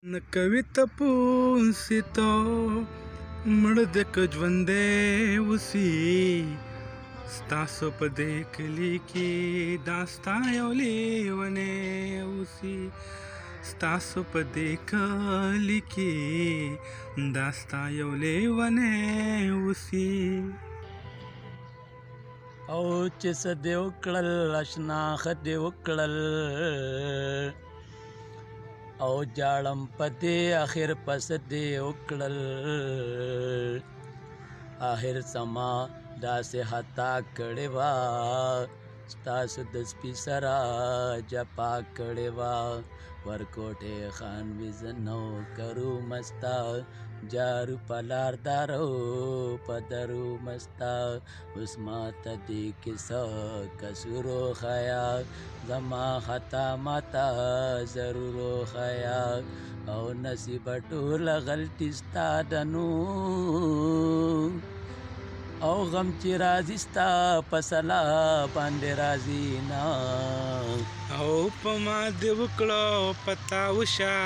न کوي تپوسې تو مړ د که ژوندی اوسي ستاسو په دې کلي کې دا ستا یو لیونی اوسي ستاسو په دې کلي کې دا ستا یو لیونی اوسي او چې څه دې وکړل اشنا ښه دې وکړل او جاړم پدې اخر پس دې وکړل اخر سما داسې خطا کړې وه ستاسو د سپي سره جفا کړې وه ورکوټې خان وي زه نوکرو مستا جارو په لار دارو په درو مستا اوس ماته دې کې څه قصور وښیه زما خطا ماته ضرور وښیه او نصیبه ټوله غلطي ستا ده نو او غم چې راځي ستا په سلا باندې راځي نه او په ما دې وکړو پتا وشه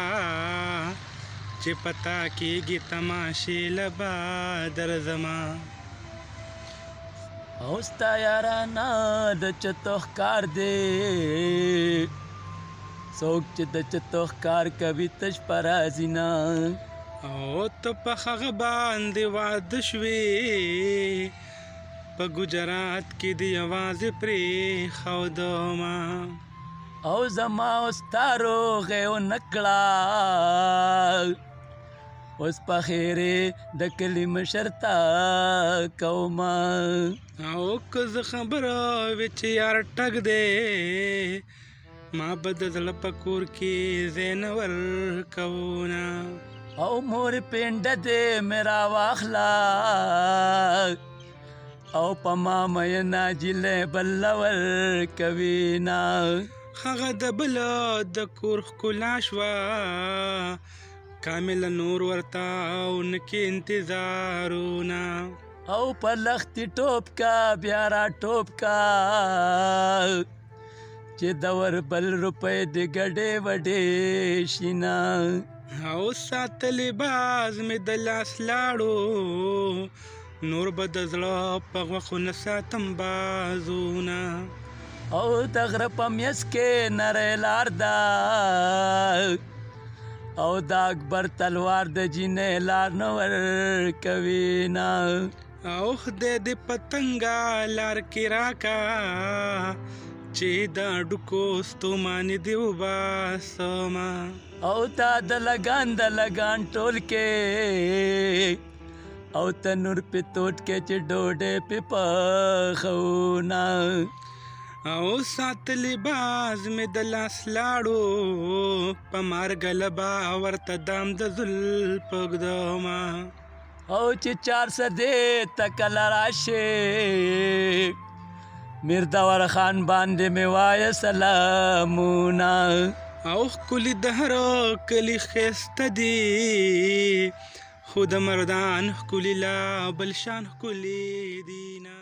چې پتا کېږي تماشې له با درځمه او ستا یارانه د چتو ښکار دی څوک چې د چتو ښکار کوي تش په راځي نه او ته په هغه باندې واده شوې په ګجرات کې دې یوازې پرېښودمه او زما او ستا روغې ونه کړه اوس په خیرې د کلي مشر ته کومه او که زه خبره وې چې یار ټک دی ما به د زړه په کور کې ځای نه ورکوونه او مور پینډه دې مې راواخله او په ما میینه جیلې بله ورکوي نه هغه د بله د کور ښکلا شوه کامله نور ورته اونکې انتظارونه او په لختې ټوپ کا بیا را ټوپ کا چې د وربل روپۍ د ګډې وډې شي نه او ساتلې باز مې د لاس لاړو نور به د زړه په غوښو نه ساتم بازونه او د غره په میس کې نری لار ده او د اکبر تلوار د جینۍ لار نه ورکوي نه او خدای دې پتنګه لار کې راکا چې دا ډکو ستومانې دې وباسمه او تا د لګان ټول کې او تنور پې توټ کې چې ډوډۍ پې پخونه او ساتلې باز مې د لاس لاړو په مارګه لبا ورته دام د زلفو ږدمه او چې 400 ته کله راشې میردور خان باندې مې وایه سلامونه او ښکلي د هر کلي ښایسته دي خو د مردان ښکلي لا بل شان ښکلي دي نه